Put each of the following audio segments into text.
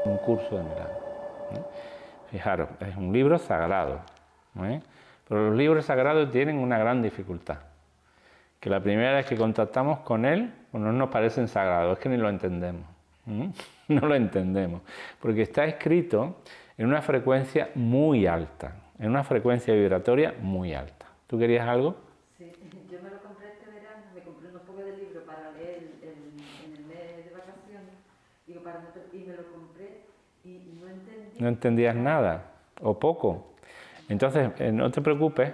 Un curso de milagros. Fijaros, es un libro sagrado, pero los libros sagrados tienen una gran dificultad, que la primera vez que contactamos con él, pues no nos parecen sagrados, es que ni lo entendemos, no lo entendemos, porque está escrito en una frecuencia muy alta, en una frecuencia vibratoria muy alta. ¿Tú querías algo? Sí, yo me lo compré este verano, me compré unos pocos de libros para leer en el mes de vacaciones, digo, y me lo compré y no entendí. No entendías nada, o poco. Entonces, no te preocupes,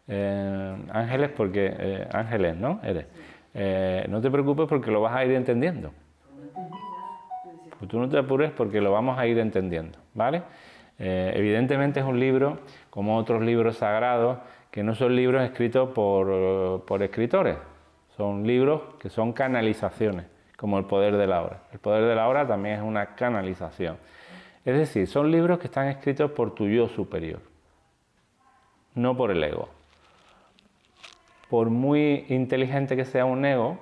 Ángeles, porque Ángeles, ¿no? Eres. No te preocupes porque lo vas a ir entendiendo. No entendí nada. Pues tú no te apures porque lo vamos a ir entendiendo, ¿vale? Evidentemente es un libro, como otros libros sagrados, que no son libros escritos por escritores, son libros que son canalizaciones, como El poder de la hora. El poder de la hora también es una canalización. Es decir, son libros que están escritos por tu yo superior, no por el ego. Por muy inteligente que sea un ego,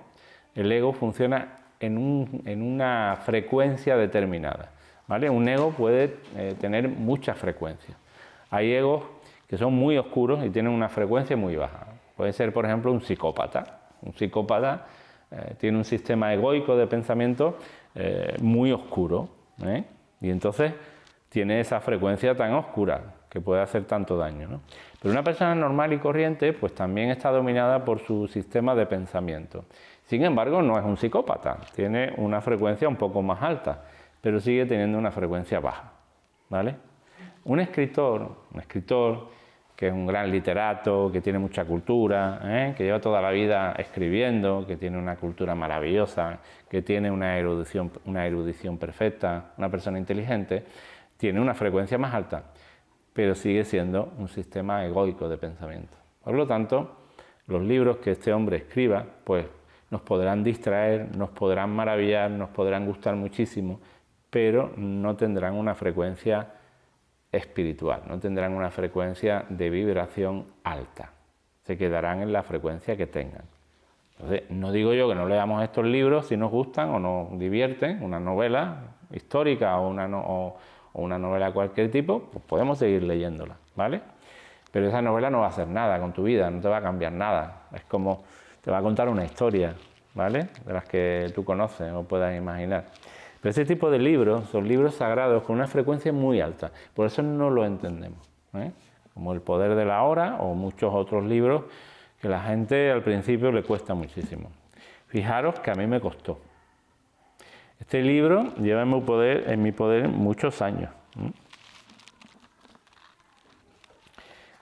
el ego funciona en una frecuencia determinada, ¿vale? Un ego puede tener muchas frecuencias. Hay egos que son muy oscuros y tienen una frecuencia muy baja. Puede ser, por ejemplo, un psicópata. Un psicópata tiene un sistema egoico de pensamiento muy oscuro, y entonces tiene esa frecuencia tan oscura que puede hacer tanto daño, ¿no? Pero una persona normal y corriente pues también está dominada por su sistema de pensamiento. Sin embargo, no es un psicópata, tiene una frecuencia un poco más alta, pero sigue teniendo una frecuencia baja, ¿vale? Un escritor que es un gran literato, que tiene mucha cultura, que lleva toda la vida escribiendo, que tiene una cultura maravillosa, que tiene una erudición perfecta, una persona inteligente, tiene una frecuencia más alta, pero sigue siendo un sistema egoico de pensamiento. Por lo tanto, los libros que este hombre escriba, pues nos podrán distraer, nos podrán maravillar, nos podrán gustar muchísimo, pero no tendrán una frecuencia espiritual, no tendrán una frecuencia de vibración alta, se quedarán en la frecuencia que tengan. Entonces, no digo yo que no leamos estos libros si nos gustan o nos divierten, una novela histórica o una novela de cualquier tipo, pues podemos seguir leyéndola, ¿vale? Pero esa novela no va a hacer nada con tu vida, no te va a cambiar nada, es como te va a contar una historia, ¿vale? De las que tú conoces o puedas imaginar. Pero este tipo de libros son libros sagrados con una frecuencia muy alta, por eso no lo entendemos, como El poder de la hora o muchos otros libros que a la gente al principio le cuesta muchísimo. Fijaros que a mí me costó. Este libro lleva en mi poder muchos años.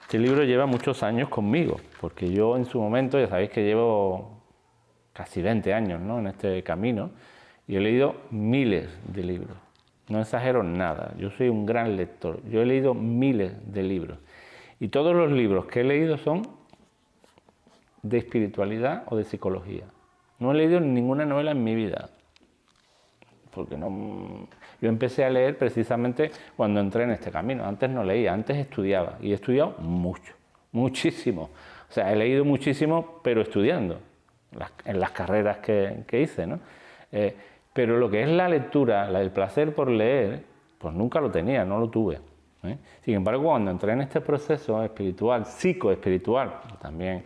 Este libro lleva muchos años conmigo, porque yo en su momento, ya sabéis que llevo casi 20 años, ¿no?, en este camino, y he leído miles de libros. No exagero nada, yo soy un gran lector. Yo he leído miles de libros. Y todos los libros que he leído son de espiritualidad o de psicología. No he leído ninguna novela en mi vida. Porque no, yo empecé a leer precisamente cuando entré en este camino. Antes no leía, antes estudiaba. Y he estudiado mucho, muchísimo. O sea, he leído muchísimo, pero estudiando, en las carreras que hice, ¿no? Pero lo que es la lectura, el placer por leer, pues nunca lo tenía, no lo tuve. Sin embargo, cuando entré en este proceso espiritual, psicoespiritual, también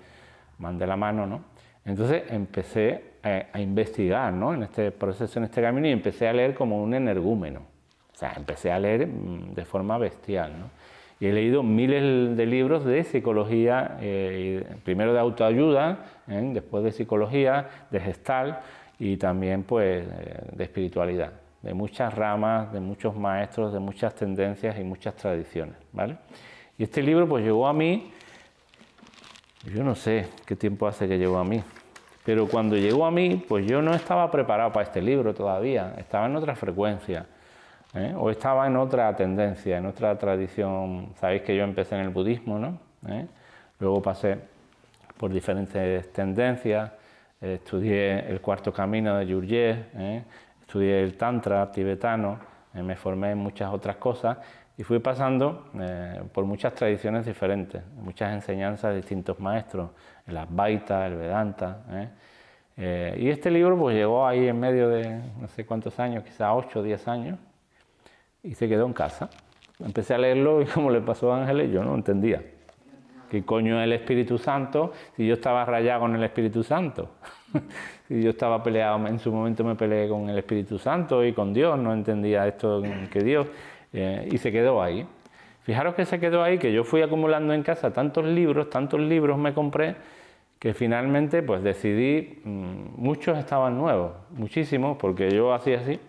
van de la mano, ¿no? Entonces empecé a investigar, ¿no?, en este proceso, en este camino, y empecé a leer como un energúmeno. O sea, empecé a leer de forma bestial, ¿no? Y he leído miles de libros de psicología, primero de autoayuda, después de psicología, de Gestalt, y también pues de espiritualidad, de muchas ramas, de muchos maestros, de muchas tendencias y muchas tradiciones, ¿vale? Y este libro pues llegó a mí, yo no sé qué tiempo hace que llegó a mí, pero cuando llegó a mí pues yo no estaba preparado para este libro todavía, estaba en otra frecuencia, o estaba en otra tendencia, en otra tradición. Sabéis que yo empecé en el budismo, ¿no? Luego pasé por diferentes tendencias. Estudié el cuarto camino de Yurye, estudié el tantra tibetano, me formé en muchas otras cosas y fui pasando por muchas tradiciones diferentes, muchas enseñanzas de distintos maestros, el Advaita, el Vedanta. Y este libro pues llegó ahí en medio de no sé cuántos años, quizás 8 o 10 años, y se quedó en casa. Empecé a leerlo y como le pasó a Ángeles, yo no entendía. ¿Qué coño es el Espíritu Santo si yo estaba rayado con el Espíritu Santo? Si yo estaba peleado, en su momento me peleé con el Espíritu Santo y con Dios, no entendía esto que Dios, y se quedó ahí. Fijaros que se quedó ahí, que yo fui acumulando en casa tantos libros me compré, que finalmente pues decidí, muchos estaban nuevos, muchísimos, porque yo hacía así,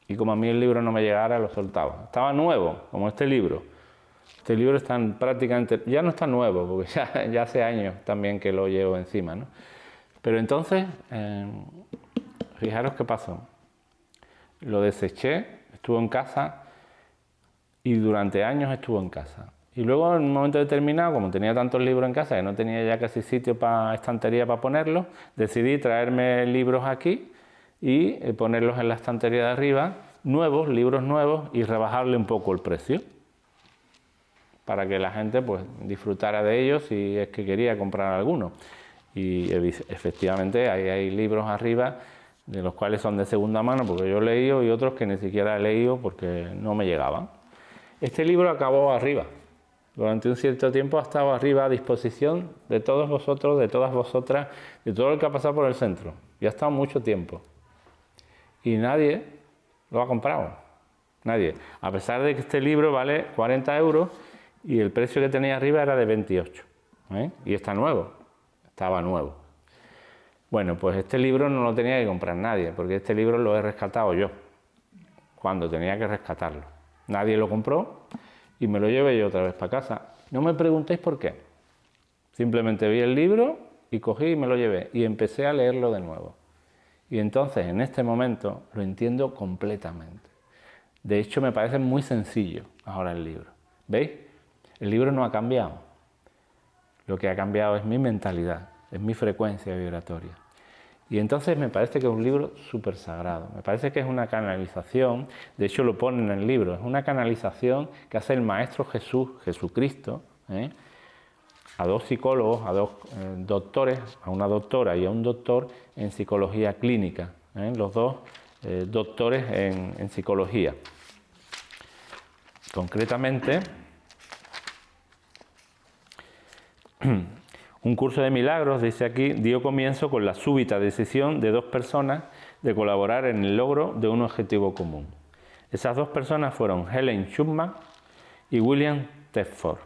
y como a mí el libro no me llegara, lo soltaba. Estaba nuevo, como este libro. Este libro está prácticamente, ya no está nuevo, porque ya hace años también que lo llevo encima, ¿no? Pero entonces, fijaros qué pasó. Lo deseché, estuvo en casa y durante años estuvo en casa. Y luego en un momento determinado, como tenía tantos libros en casa que no tenía ya casi sitio para estantería para ponerlos, decidí traerme libros aquí y ponerlos en la estantería de arriba, nuevos, libros nuevos, y rebajarle un poco el precio, para que la gente pues disfrutara de ellos si es que quería comprar alguno. Y efectivamente hay libros arriba de los cuales son de segunda mano porque yo he leído, y otros que ni siquiera he leído porque no me llegaban. Este libro acabó arriba. Durante un cierto tiempo ha estado arriba a disposición de todos vosotros, de todas vosotras, de todo el que ha pasado por el centro. Y ha estado mucho tiempo. Y nadie lo ha comprado. Nadie. A pesar de que este libro vale 40 euros, y el precio que tenía arriba era de 28, y está nuevo, estaba nuevo. Bueno, pues este libro no lo tenía que comprar nadie, porque este libro lo he rescatado yo, cuando tenía que rescatarlo. Nadie lo compró y me lo llevé yo otra vez para casa. No me preguntéis por qué. Simplemente vi el libro y cogí y me lo llevé y empecé a leerlo de nuevo. Y entonces, en este momento, lo entiendo completamente. De hecho, me parece muy sencillo ahora el libro. ¿Veis? El libro no ha cambiado. Lo que ha cambiado es mi mentalidad, es mi frecuencia vibratoria. Y entonces me parece que es un libro súper sagrado. Me parece que es una canalización, de hecho lo pone en el libro, es una canalización que hace el Maestro Jesucristo, a dos psicólogos, a dos doctores, a una doctora y a un doctor en psicología clínica, los dos doctores en psicología. Concretamente, un curso de milagros, dice aquí, dio comienzo con la súbita decisión de dos personas de colaborar en el logro de un objetivo común. Esas dos personas fueron Helen Schumann y William Thetford,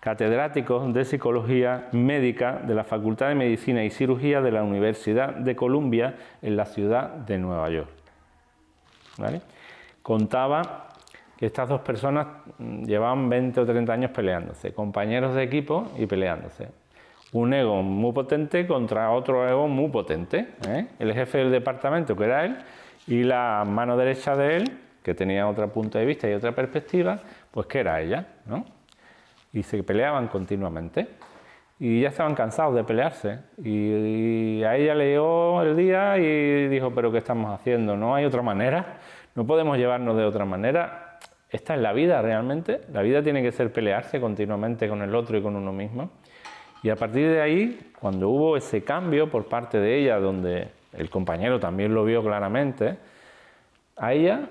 catedráticos de Psicología Médica de la Facultad de Medicina y Cirugía de la Universidad de Columbia en la ciudad de Nueva York. ¿Vale? Contaba que estas dos personas llevaban 20 o 30 años peleándose, compañeros de equipo y peleándose. Un ego muy potente contra otro ego muy potente, el jefe del departamento, que era él, y la mano derecha de él, que tenía otro punto de vista y otra perspectiva, pues que era ella, ¿no? Y se peleaban continuamente. Y ya estaban cansados de pelearse. Y a ella le llegó el día y dijo, ¿pero qué estamos haciendo? ¿No hay otra manera? ¿No podemos llevarnos de otra manera? Esta es la vida realmente. La vida tiene que ser pelearse continuamente con el otro y con uno mismo. Y a partir de ahí, cuando hubo ese cambio por parte de ella, donde el compañero también lo vio claramente, a ella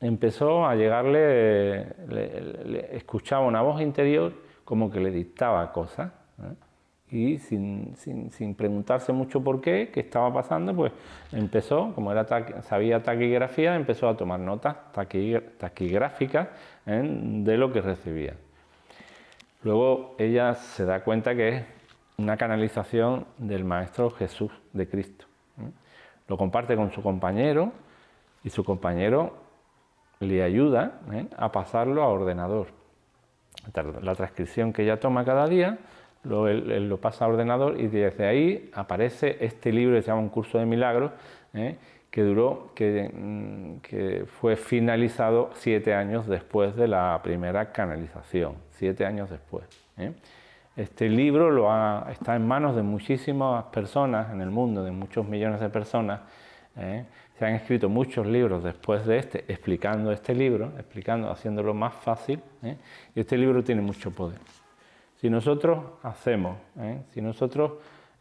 empezó a llegarle, le escuchaba una voz interior como que le dictaba cosas, y sin preguntarse mucho por qué estaba pasando, pues empezó, como sabía taquigrafía, empezó a tomar notas taquigráficas de lo que recibía. Luego ella se da cuenta que es una canalización del Maestro Jesús de Cristo. Lo comparte con su compañero y su compañero le ayuda a pasarlo a ordenador. La transcripción que ella toma cada día, él lo pasa a ordenador y desde ahí aparece este libro que se llama Un curso de milagros, que fue finalizado 7 años después de la primera canalización, 7 años después. Este libro está en manos de muchísimas personas en el mundo, de muchos millones de personas. Se han escrito muchos libros después de explicando este libro, haciéndolo más fácil, y este libro tiene mucho poder. Si nosotros hacemos, si nosotros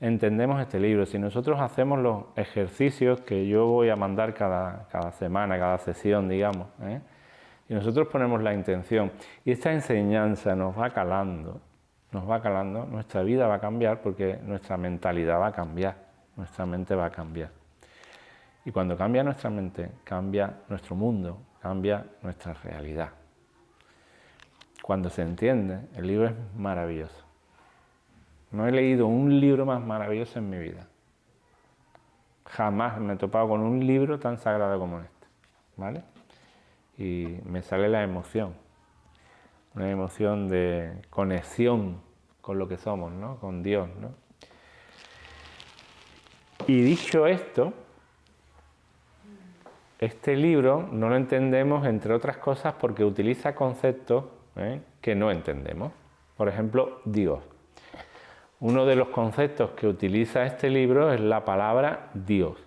entendemos este libro. Si nosotros hacemos los ejercicios que yo voy a mandar cada semana, cada sesión, digamos, y nosotros ponemos la intención y esta enseñanza nos va calando, nuestra vida va a cambiar porque nuestra mentalidad va a cambiar, nuestra mente va a cambiar. Y cuando cambia nuestra mente, cambia nuestro mundo, cambia nuestra realidad. Cuando se entiende, el libro es maravilloso. No he leído un libro más maravilloso en mi vida. Jamás me he topado con un libro tan sagrado como este, ¿vale? Y me sale la emoción, una emoción de conexión con lo que somos, ¿no? Con Dios, ¿no? Y dicho esto, este libro no lo entendemos, entre otras cosas, porque utiliza conceptos que no entendemos. Por ejemplo, Dios. Uno de los conceptos que utiliza este libro es la palabra Dios.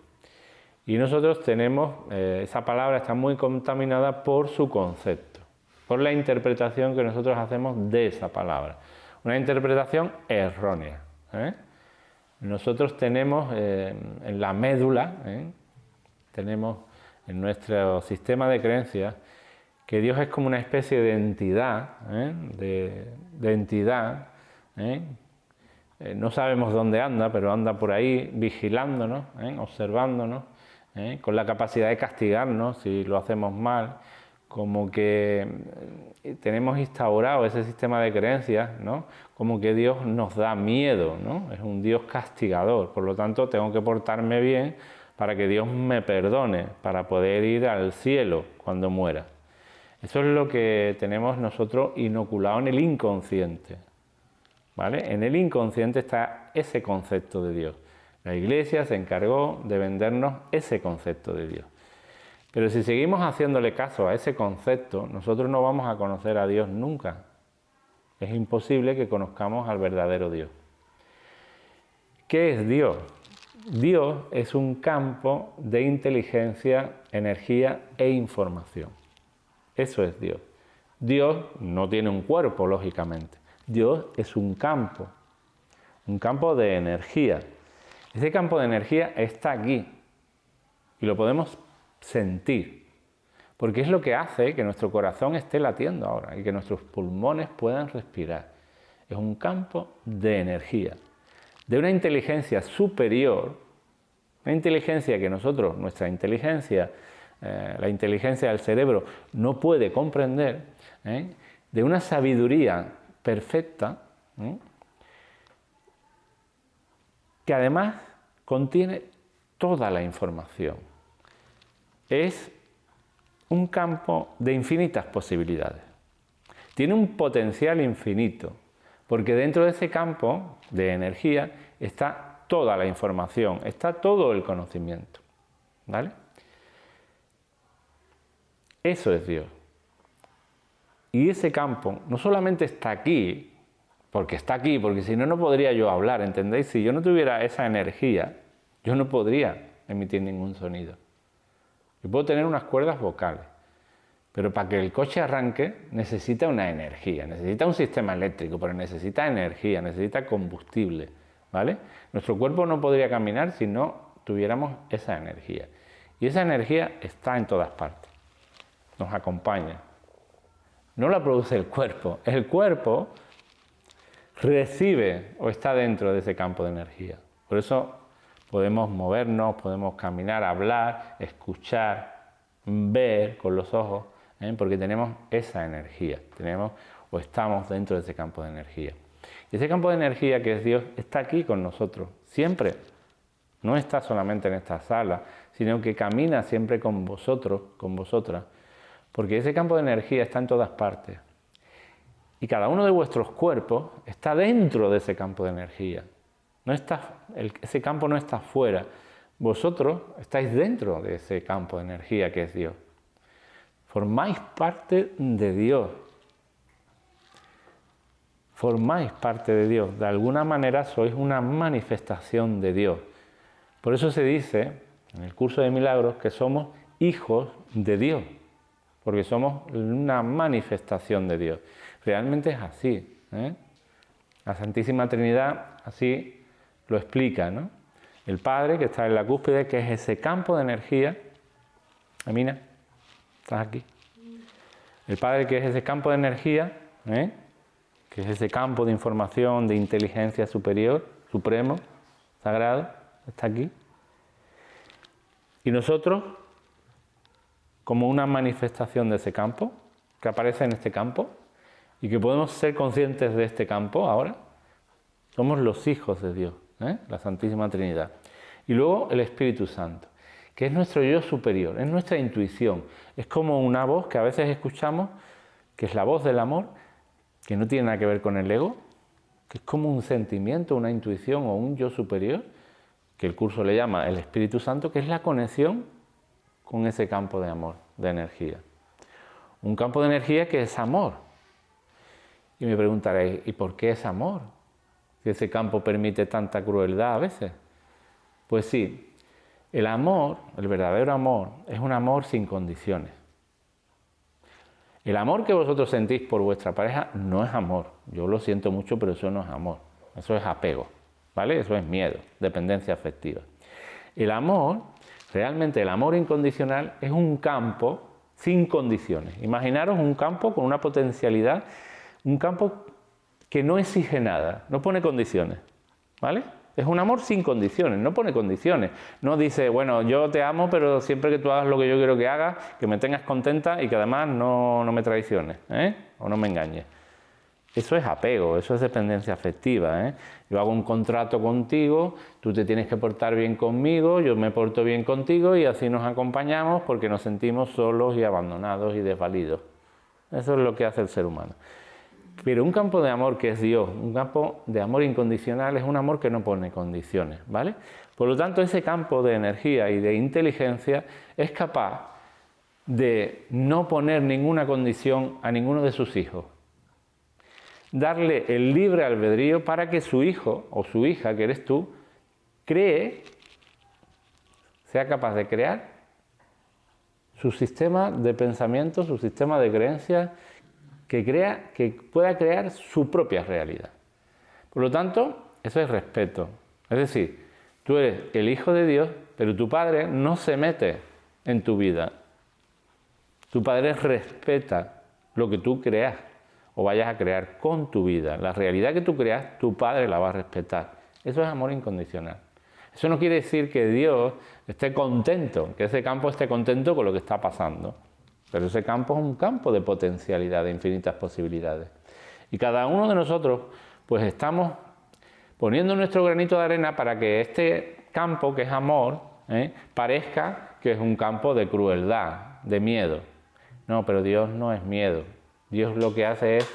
Y nosotros tenemos, esa palabra está muy contaminada por su concepto, por la interpretación que nosotros hacemos de esa palabra. Una interpretación errónea. Nosotros tenemos en la médula, tenemos en nuestro sistema de creencias, que Dios es como una especie de entidad, no sabemos dónde anda, pero anda por ahí vigilándonos, observándonos, con la capacidad de castigarnos si lo hacemos mal, como que tenemos instaurado ese sistema de creencias, ¿no? Como que Dios nos da miedo, ¿no? Es un Dios castigador, por lo tanto tengo que portarme bien para que Dios me perdone, para poder ir al cielo cuando muera. Eso es lo que tenemos nosotros inoculado en el inconsciente, ¿vale? En el inconsciente está ese concepto de Dios. La Iglesia se encargó de vendernos ese concepto de Dios. Pero si seguimos haciéndole caso a ese concepto, nosotros no vamos a conocer a Dios nunca. Es imposible que conozcamos al verdadero Dios. ¿Qué es Dios? Dios es un campo de inteligencia, energía e información. Eso es Dios. Dios no tiene un cuerpo, lógicamente. Dios es un campo de energía. Ese campo de energía está aquí y lo podemos sentir, porque es lo que hace que nuestro corazón esté latiendo ahora y que nuestros pulmones puedan respirar. Es un campo de energía, de una inteligencia superior, una inteligencia que nosotros, nuestra inteligencia, la inteligencia del cerebro no puede comprender, de una sabiduría perfecta, que además contiene toda la información. Es un campo de infinitas posibilidades. Tiene un potencial infinito, porque dentro de ese campo de energía está toda la información, está todo el conocimiento, ¿vale? Eso es Dios. Y ese campo no solamente está aquí, porque si no, no podría yo hablar, ¿entendéis? Si yo no tuviera esa energía, yo no podría emitir ningún sonido. Yo puedo tener unas cuerdas vocales, pero para que el coche arranque necesita una energía, necesita un sistema eléctrico, pero necesita energía, necesita combustible, ¿vale? Nuestro cuerpo no podría caminar si no tuviéramos esa energía. Y esa energía está en todas partes, nos acompaña. No la produce el cuerpo recibe o está dentro de ese campo de energía. Por eso podemos movernos, podemos caminar, hablar, escuchar, ver con los ojos, porque tenemos esa energía, estamos dentro de ese campo de energía. Y ese campo de energía que es Dios está aquí con nosotros, siempre. No está solamente en esta sala, sino que camina siempre con vosotros, con vosotras, porque ese campo de energía está en todas partes. Y cada uno de vuestros cuerpos está dentro de ese campo de energía. Ese campo no está fuera. Vosotros estáis dentro de ese campo de energía que es Dios. Formáis parte de Dios. Formáis parte de Dios. De alguna manera sois una manifestación de Dios. Por eso se dice en el curso de milagros que somos hijos de Dios. Porque somos una manifestación de Dios. Realmente es así. La Santísima Trinidad así lo explica, ¿no? El Padre que está en la cúspide, que es ese campo de energía. Amina, ¿estás aquí? El Padre que es ese campo de energía, que es ese campo de información, de inteligencia superior, supremo, sagrado, está aquí. Y nosotros, como una manifestación de ese campo, que aparece en este campo, y que podemos ser conscientes de este campo ahora, somos los hijos de Dios, la Santísima Trinidad. Y luego el Espíritu Santo, que es nuestro yo superior, es nuestra intuición. Es como una voz que a veces escuchamos, que es la voz del amor, que no tiene nada que ver con el ego, que es como un sentimiento, una intuición o un yo superior, que el curso le llama el Espíritu Santo, que es la conexión con ese campo de amor, de energía. Un campo de energía que es amor. Y me preguntaréis, ¿y por qué es amor? Si ese campo permite tanta crueldad a veces. Pues sí, el amor, el verdadero amor, es un amor sin condiciones. El amor que vosotros sentís por vuestra pareja no es amor. Yo lo siento mucho, pero eso no es amor. Eso es apego, ¿vale? Eso es miedo, dependencia afectiva. El amor, realmente el amor incondicional, es un campo sin condiciones. Imaginaros un campo con una potencialidad, un campo que no exige nada, no pone condiciones, ¿vale? Es un amor sin condiciones, no pone condiciones. No dice, bueno, yo te amo, pero siempre que tú hagas lo que yo quiero que hagas, que me tengas contenta y que además no me traiciones, o no me engañes. Eso es apego, eso es dependencia afectiva. Yo hago un contrato contigo, tú te tienes que portar bien conmigo, yo me porto bien contigo y así nos acompañamos porque nos sentimos solos y abandonados y desvalidos. Eso es lo que hace el ser humano. Pero un campo de amor que es Dios, un campo de amor incondicional, es un amor que no pone condiciones, ¿vale? Por lo tanto, ese campo de energía y de inteligencia es capaz de no poner ninguna condición a ninguno de sus hijos. Darle el libre albedrío para que su hijo o su hija, que eres tú, sea capaz de crear su sistema de pensamiento, su sistema de creencias, que pueda crear su propia realidad. Por lo tanto, eso es respeto. Es decir, tú eres el hijo de Dios, pero tu padre no se mete en tu vida. Tu padre respeta lo que tú creas o vayas a crear con tu vida. La realidad que tú creas, tu padre la va a respetar. Eso es amor incondicional. Eso no quiere decir que Dios esté contento, que ese campo esté contento con lo que está pasando. Pero ese campo es un campo de potencialidad, de infinitas posibilidades. Y cada uno de nosotros, pues estamos poniendo nuestro granito de arena para que este campo, que es amor, parezca que es un campo de crueldad, de miedo. No, pero Dios no es miedo. Dios lo que hace es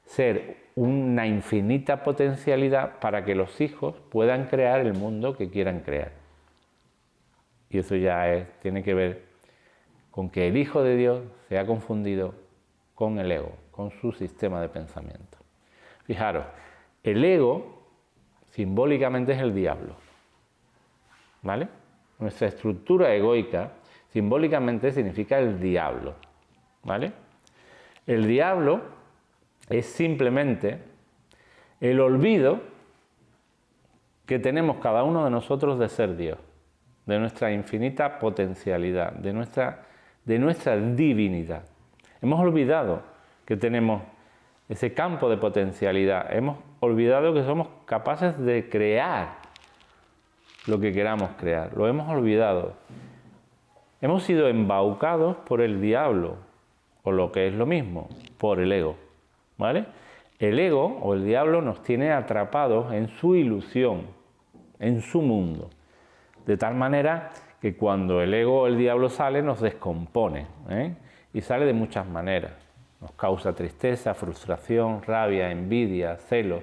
ser una infinita potencialidad para que los hijos puedan crear el mundo que quieran crear. Y eso ya tiene que ver con que el Hijo de Dios se ha confundido con el ego, con su sistema de pensamiento. Fijaros, el ego simbólicamente es el diablo, ¿vale? Nuestra estructura egoica simbólicamente significa el diablo, ¿vale? El diablo es simplemente el olvido que tenemos cada uno de nosotros de ser Dios, de nuestra infinita potencialidad, de nuestra divinidad. Hemos olvidado que tenemos ese campo de potencialidad. Hemos olvidado que somos capaces de crear lo que queramos crear. Lo hemos olvidado. Hemos sido embaucados por el diablo, o lo que es lo mismo, por el ego, ¿vale? El ego o el diablo nos tiene atrapados en su ilusión, en su mundo. De tal manera que cuando el ego o el diablo sale, nos descompone, y sale de muchas maneras. Nos causa tristeza, frustración, rabia, envidia, celo.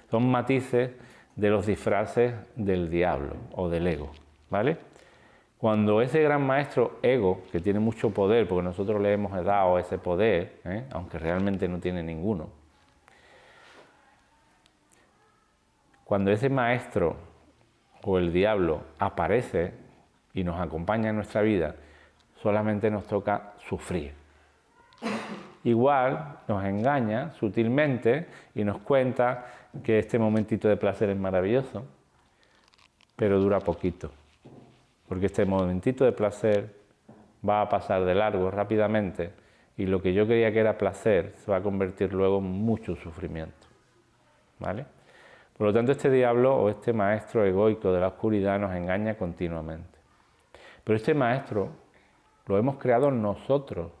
Son matices de los disfraces del diablo o del ego, ¿vale? Cuando ese gran maestro ego, que tiene mucho poder, porque nosotros le hemos dado ese poder, aunque realmente no tiene ninguno, cuando ese maestro o el diablo aparece y nos acompaña en nuestra vida, solamente nos toca sufrir. Igual nos engaña sutilmente y nos cuenta que este momentito de placer es maravilloso, pero dura poquito, porque este momentito de placer va a pasar de largo rápidamente y lo que yo creía que era placer se va a convertir luego en mucho sufrimiento, ¿vale? Por lo tanto, este diablo o este maestro egoico de la oscuridad nos engaña continuamente. Pero este maestro lo hemos creado nosotros,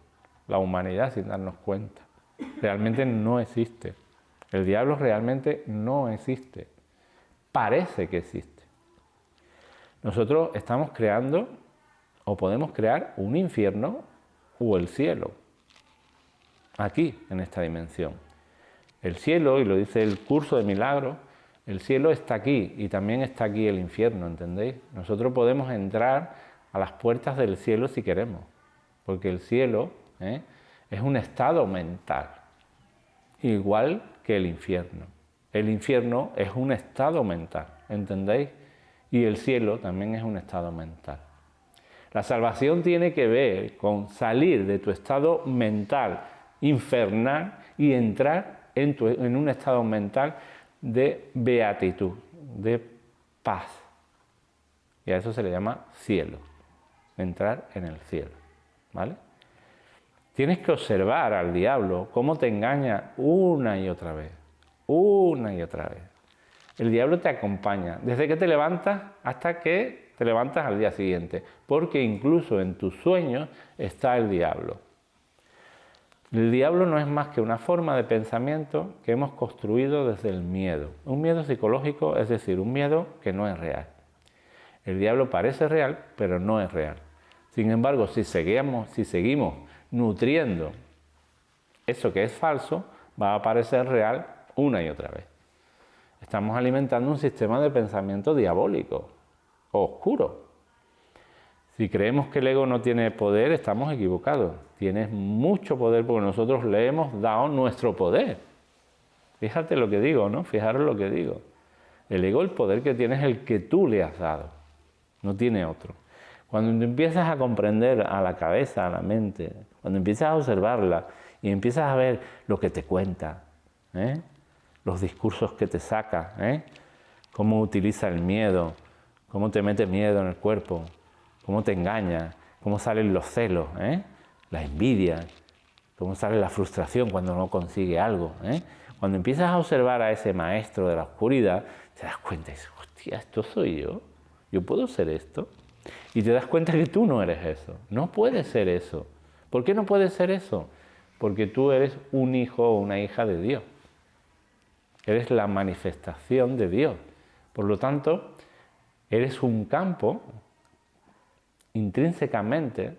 la humanidad, sin darnos cuenta. Realmente no existe. El diablo realmente no existe. Parece que existe. Nosotros estamos creando o podemos crear un infierno o el cielo. Aquí, en esta dimensión. El cielo, y lo dice el curso de milagros, el cielo está aquí y también está aquí el infierno, ¿entendéis? Nosotros podemos entrar a las puertas del cielo si queremos, porque el cielo es un estado mental, igual que el infierno. El infierno es un estado mental, ¿entendéis? Y el cielo también es un estado mental. La salvación tiene que ver con salir de tu estado mental infernal y entrar en un estado mental de beatitud, de paz. Y a eso se le llama cielo, entrar en el cielo, ¿vale? Tienes que observar al diablo cómo te engaña una y otra vez, una y otra vez. El diablo te acompaña desde que te levantas hasta que te levantas al día siguiente, porque incluso en tus sueños está el diablo. El diablo no es más que una forma de pensamiento que hemos construido desde el miedo. Un miedo psicológico, es decir, un miedo que no es real. El diablo parece real, pero no es real. Sin embargo, si seguimos nutriendo eso que es falso, va a parecer real una y otra vez. Estamos alimentando un sistema de pensamiento diabólico, oscuro. Si creemos que el ego no tiene poder, estamos equivocados. Tienes mucho poder porque nosotros le hemos dado nuestro poder. Fíjate lo que digo, ¿no? Fijaros lo que digo. El ego, el poder que tiene es el que tú le has dado. No tiene otro. Cuando tú empiezas a comprender a la cabeza, a la mente, cuando empiezas a observarla y empiezas a ver lo que te cuenta, los discursos que te saca, cómo utiliza el miedo, cómo te mete miedo en el cuerpo, cómo te engaña, cómo salen los celos, la envidia, cómo sale la frustración cuando no consigue algo. Cuando empiezas a observar a ese maestro de la oscuridad, te das cuenta y dices, hostia, ¿esto soy yo? ¿Yo puedo ser esto? Y te das cuenta que tú no eres eso. No puedes ser eso. ¿Por qué no puedes ser eso? Porque tú eres un hijo o una hija de Dios. Eres la manifestación de Dios. Por lo tanto, eres un campo, intrínsecamente,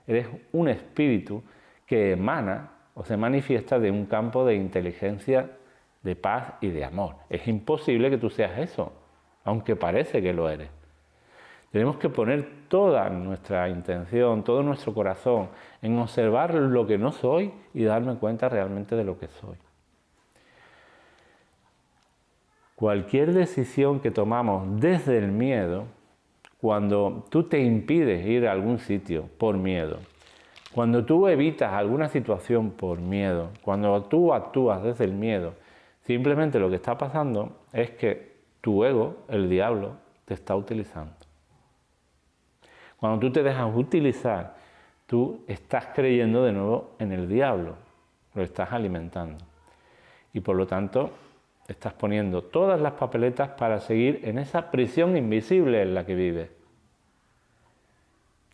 eres un espíritu que emana o se manifiesta de un campo de inteligencia, de paz y de amor. Es imposible que tú seas eso, aunque parece que lo eres. Tenemos que poner toda nuestra intención, todo nuestro corazón en observar lo que no soy y darme cuenta realmente de lo que soy. Cualquier decisión que tomamos desde el miedo, cuando tú te impides ir a algún sitio por miedo, cuando tú evitas alguna situación por miedo, cuando tú actúas desde el miedo, simplemente lo que está pasando es que tu ego, el diablo, te está utilizando. Cuando tú te dejas utilizar, tú estás creyendo de nuevo en el diablo, lo estás alimentando. Y por lo tanto, estás poniendo todas las papeletas para seguir en esa prisión invisible en la que vives.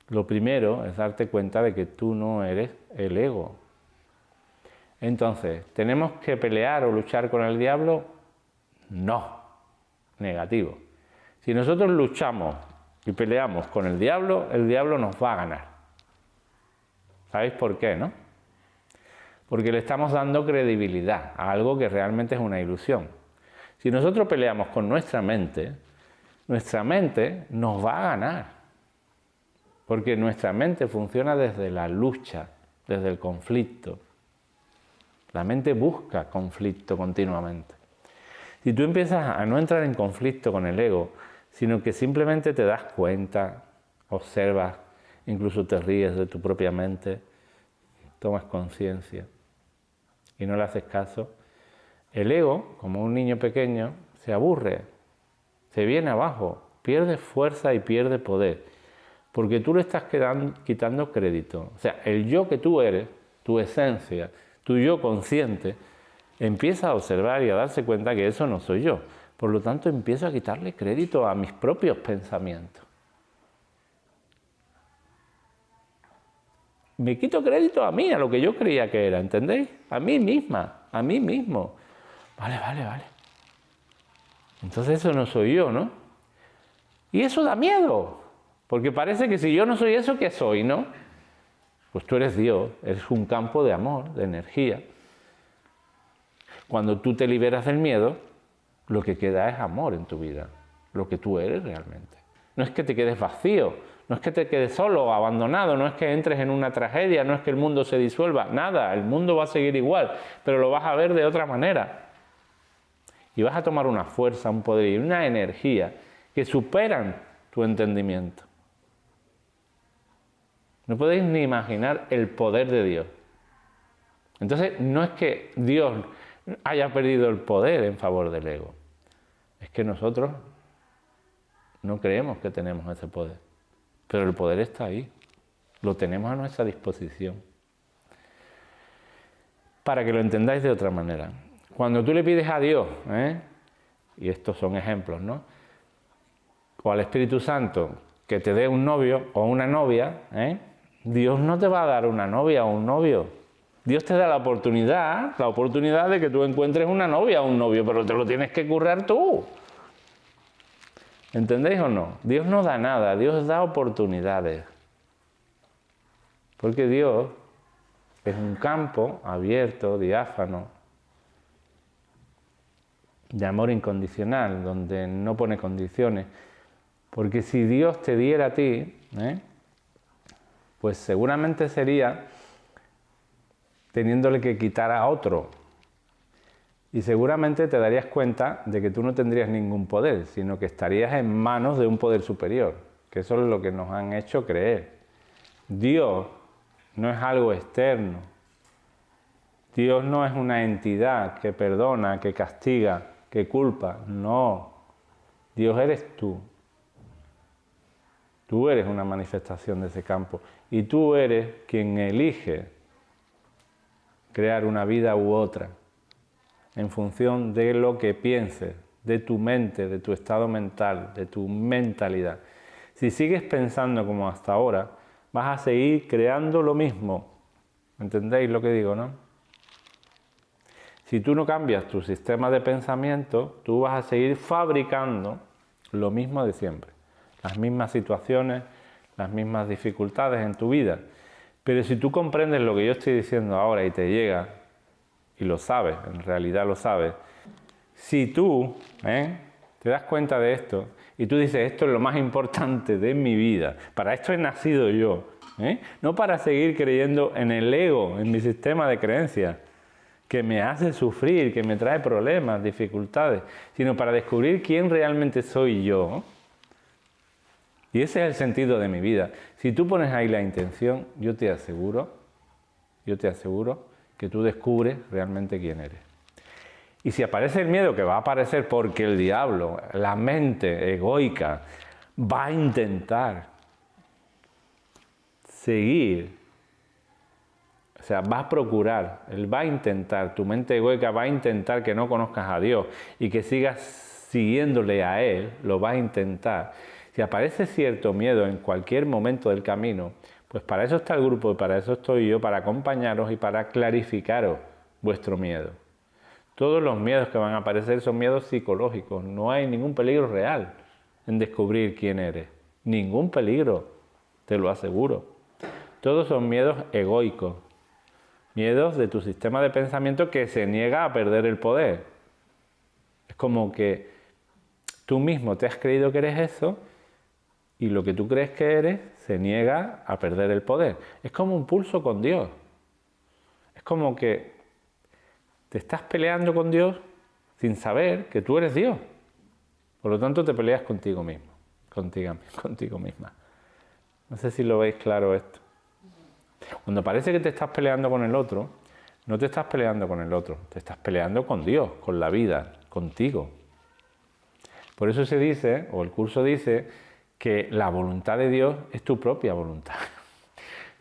Lo primero es darte cuenta de que tú no eres el ego. Entonces, ¿tenemos que pelear o luchar con el diablo? No, negativo. Si nosotros luchamos y peleamos con el diablo nos va a ganar. ¿Sabéis por qué, no? Porque le estamos dando credibilidad a algo que realmente es una ilusión. Si nosotros peleamos con nuestra mente nos va a ganar. Porque nuestra mente funciona desde la lucha, desde el conflicto. La mente busca conflicto continuamente. Si tú empiezas a no entrar en conflicto con el ego, sino que simplemente te das cuenta, observas, incluso te ríes de tu propia mente, tomas conciencia y no le haces caso, el ego, como un niño pequeño, se aburre, se viene abajo pierde fuerza y pierde poder, porque tú le estás quitando crédito. O sea, el yo que tú eres, tu esencia, tu yo consciente, empieza a observar y a darse cuenta que eso no soy yo. Por lo tanto, empiezo a quitarle crédito a mis propios pensamientos. Me quito crédito a mí, a lo que yo creía que era, ¿entendéis? A mí misma, a mí mismo. Vale. Entonces eso no soy yo, ¿no? Y eso da miedo, porque parece que si yo no soy eso, ¿qué soy, no? Pues tú eres Dios, eres un campo de amor, de energía. Cuando tú te liberas del miedo, lo que queda es amor en tu vida, lo que tú eres realmente. No es que te quedes vacío, no es que te quedes solo, abandonado, no es que entres en una tragedia, no es que el mundo se disuelva, nada, el mundo va a seguir igual, pero lo vas a ver de otra manera. Y vas a tomar una fuerza, un poder y una energía que superan tu entendimiento. No podéis ni imaginar el poder de Dios. Entonces, no es que Dios haya perdido el poder en favor del ego. Es que nosotros no creemos que tenemos ese poder. Pero el poder está ahí. Lo tenemos a nuestra disposición. Para que lo entendáis de otra manera. Cuando tú le pides a Dios, y estos son ejemplos, ¿no? O al Espíritu Santo que te dé un novio o una novia, Dios no te va a dar una novia o un novio. Dios te da la oportunidad de que tú encuentres una novia o un novio, pero te lo tienes que currar tú. ¿Entendéis o no? Dios no da nada, Dios da oportunidades. Porque Dios es un campo abierto, diáfano, de amor incondicional, donde no pone condiciones. Porque si Dios te diera a ti, pues seguramente sería teniéndole que quitar a otro. Y seguramente te darías cuenta de que tú no tendrías ningún poder, sino que estarías en manos de un poder superior, que eso es lo que nos han hecho creer. Dios no es algo externo. Dios no es una entidad que perdona, que castiga, que culpa. No. Dios eres tú. Tú eres una manifestación de ese campo. Y tú eres quien elige crear una vida u otra en función de lo que pienses, de tu mente, de tu estado mental, de tu mentalidad. Si sigues pensando como hasta ahora, vas a seguir creando lo mismo. ¿Entendéis lo que digo, no? Si tú no cambias tu sistema de pensamiento, tú vas a seguir fabricando lo mismo de siempre. Las mismas situaciones, las mismas dificultades en tu vida. Pero si tú comprendes lo que yo estoy diciendo ahora y te llega, y lo sabes, en realidad lo sabes, si tú te das cuenta de esto y tú dices, esto es lo más importante de mi vida, para esto he nacido yo, no para seguir creyendo en el ego, en mi sistema de creencias, que me hace sufrir, que me trae problemas, dificultades, sino para descubrir quién realmente soy yo. Y ese es el sentido de mi vida. Si tú pones ahí la intención, yo te aseguro que tú descubres realmente quién eres. Y si aparece el miedo, que va a aparecer porque el diablo, la mente egoica, va a intentar seguir, o sea, va a procurar, él va a intentar, tu mente egoica va a intentar que no conozcas a Dios y que sigas siguiéndole a Él, lo va a intentar. Si aparece cierto miedo en cualquier momento del camino, pues para eso está el grupo y para eso estoy yo, para acompañaros y para clarificaros vuestro miedo. Todos los miedos que van a aparecer son miedos psicológicos, no hay ningún peligro real en descubrir quién eres. Ningún peligro, te lo aseguro. Todos son miedos egoicos, miedos de tu sistema de pensamiento que se niega a perder el poder. Es como que tú mismo te has creído que eres eso y lo que tú crees que eres se niega a perder el poder. Es como un pulso con Dios. Es como que te estás peleando con Dios sin saber que tú eres Dios. Por lo tanto, te peleas contigo mismo, contigo misma. No sé si lo veis claro esto. Cuando parece que te estás peleando con el otro, no te estás peleando con el otro, te estás peleando con Dios, con la vida, contigo. Por eso se dice, o el curso dice, que la voluntad de Dios es tu propia voluntad.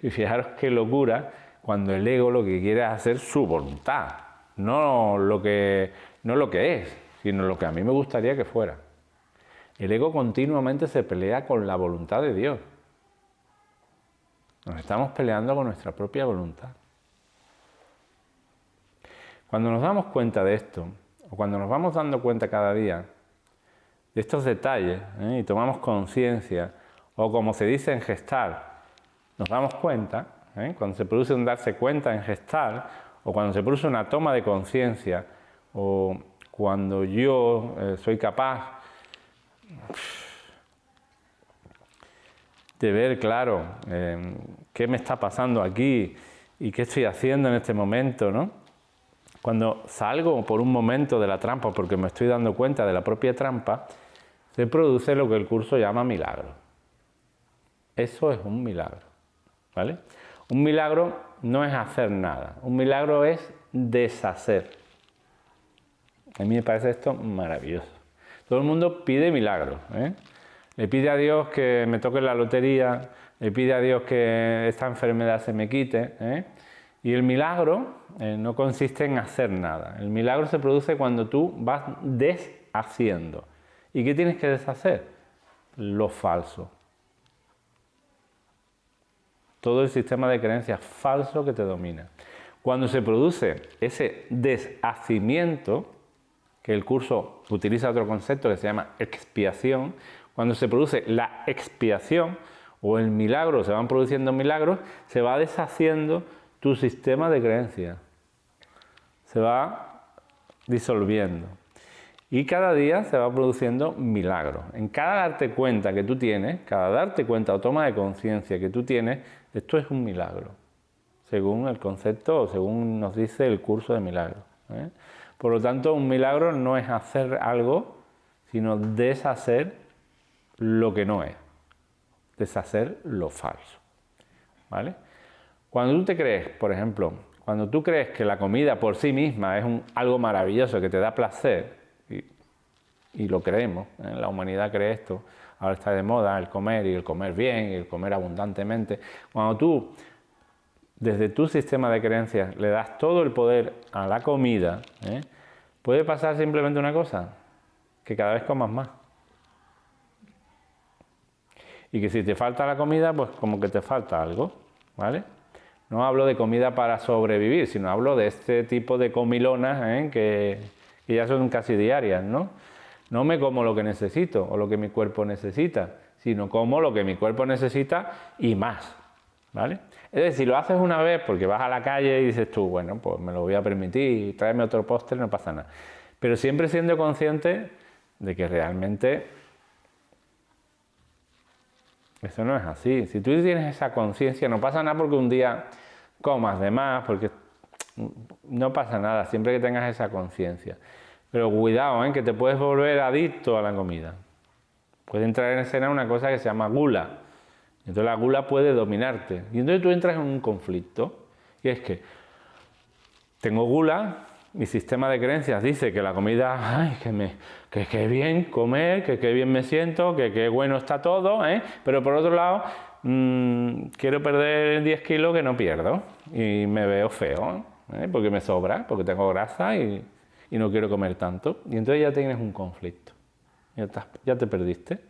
Y fijaros qué locura cuando el ego lo que quiere es hacer su voluntad, no lo que es, sino lo que a mí me gustaría que fuera. El ego continuamente se pelea con la voluntad de Dios. Nos estamos peleando con nuestra propia voluntad. Cuando nos damos cuenta de esto, o cuando nos vamos dando cuenta cada día de estos detalles, y tomamos conciencia, o como se dice en Gestalt, nos damos cuenta, cuando se produce un darse cuenta en Gestalt, o cuando se produce una toma de conciencia, o cuando yo soy capaz de ver claro qué me está pasando aquí y qué estoy haciendo en este momento, ¿no? Cuando salgo por un momento de la trampa, porque me estoy dando cuenta de la propia trampa, se produce lo que el curso llama milagro. Eso es un milagro, ¿vale? Un milagro no es hacer nada, un milagro es deshacer. A mí me parece esto maravilloso. Todo el mundo pide milagros, Le pide a Dios que me toque la lotería, le pide a Dios que esta enfermedad se me quite, Y el milagro no consiste en hacer nada. El milagro se produce cuando tú vas deshaciendo. ¿Y qué tienes que deshacer? Lo falso. Todo el sistema de creencias falso que te domina. Cuando se produce ese deshacimiento, que el curso utiliza otro concepto que se llama expiación, cuando se produce la expiación o el milagro, se van produciendo milagros, se va deshaciendo tu sistema de creencias. Se va disolviendo. Y cada día se va produciendo milagros. En cada darte cuenta que tú tienes, cada darte cuenta o toma de conciencia que tú tienes, esto es un milagro, según el concepto o según nos dice el curso de milagros. Por lo tanto, un milagro no es hacer algo, sino deshacer lo que no es, deshacer lo falso. ¿Vale? Cuando tú te crees, por ejemplo, cuando tú crees que la comida por sí misma es algo maravilloso que te da placer, y lo creemos, la humanidad cree esto, ahora está de moda el comer y el comer bien y el comer abundantemente. Cuando tú, desde tu sistema de creencias, le das todo el poder a la comida, puede pasar simplemente una cosa, que cada vez comas más. Y que si te falta la comida, pues como que te falta algo, ¿vale? No hablo de comida para sobrevivir, sino hablo de este tipo de comilonas que ya son casi diarias, ¿no? No me como lo que necesito o lo que mi cuerpo necesita, sino como lo que mi cuerpo necesita y más, ¿vale? Es decir, si lo haces una vez porque vas a la calle y dices tú, bueno, pues me lo voy a permitir, tráeme otro postre, no pasa nada. Pero siempre siendo consciente de que realmente eso no es así. Si tú tienes esa conciencia, no pasa nada porque un día comas de más, porque no pasa nada, siempre que tengas esa conciencia. Pero cuidado, que te puedes volver adicto a la comida. Puede entrar en escena una cosa que se llama gula. Entonces la gula puede dominarte. Y entonces tú entras en un conflicto. Y es que tengo gula, mi sistema de creencias dice que la comida, ay, que qué bien comer, que qué bien me siento, que qué bueno está todo, pero por otro lado, quiero perder 10 kilos que no pierdo. Y me veo feo, porque me sobra, porque tengo grasa y no quiero comer tanto. Y entonces ya tienes un conflicto. Ya te perdiste.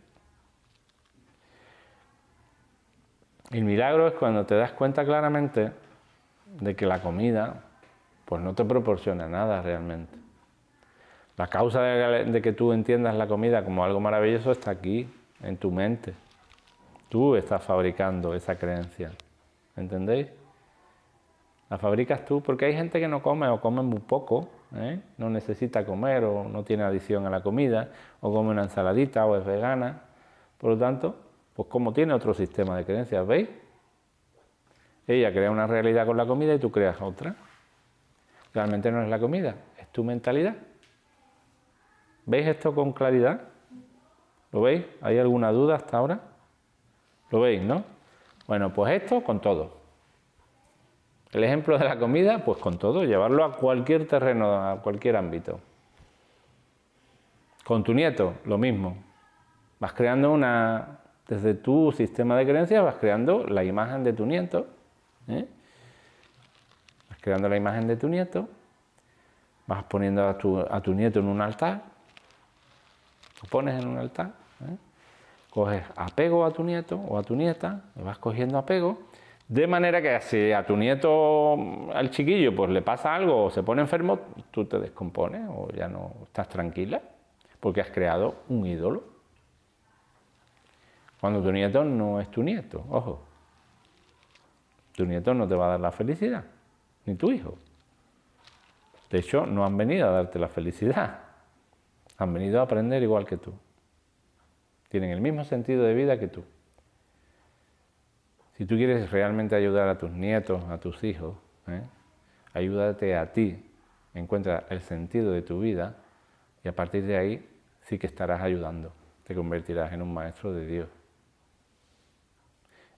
El milagro es cuando te das cuenta claramente de que la comida pues no te proporciona nada realmente. La causa de que tú entiendas la comida como algo maravilloso está aquí, en tu mente. Tú estás fabricando esa creencia. ¿Entendéis? La fabricas tú, porque hay gente que no come o come muy poco, no necesita comer o no tiene adicción a la comida, o come una ensaladita o es vegana. Por lo tanto, pues como tiene otro sistema de creencias, ¿veis? Ella crea una realidad con la comida y tú creas otra. Realmente no es la comida, es tu mentalidad. ¿Veis esto con claridad? ¿Lo veis? ¿Hay alguna duda hasta ahora? ¿Lo veis, no? Bueno, pues esto con todo. El ejemplo de la comida, pues con todo, llevarlo a cualquier terreno, a cualquier ámbito. Con tu nieto, lo mismo. Vas creando desde tu sistema de creencias, vas creando la imagen de tu nieto. Vas creando la imagen de tu nieto, vas poniendo a tu nieto en un altar, lo pones en un altar, coges apego a tu nieto o a tu nieta, le vas cogiendo apego, de manera que si a tu nieto, al chiquillo, pues le pasa algo o se pone enfermo, tú te descompones o ya no estás tranquila, porque has creado un ídolo. Cuando tu nieto no es tu nieto, ojo, tu nieto no te va a dar la felicidad, ni tu hijo. De hecho, no han venido a darte la felicidad, han venido a aprender igual que tú. Tienen el mismo sentido de vida que tú. Si tú quieres realmente ayudar a tus nietos, a tus hijos, ayúdate a ti, encuentra el sentido de tu vida y a partir de ahí sí que estarás ayudando, te convertirás en un maestro de Dios.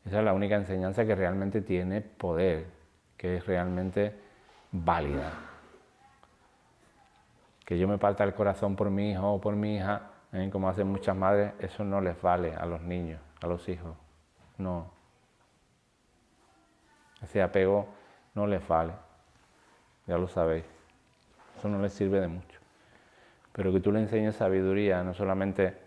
Esa es la única enseñanza que realmente tiene poder, que es realmente válida. Que yo me parta el corazón por mi hijo o por mi hija, como hacen muchas madres, eso no les vale a los niños, a los hijos, no. Ese apego no les vale, ya lo sabéis, eso no les sirve de mucho. Pero que tú le enseñes sabiduría, no solamente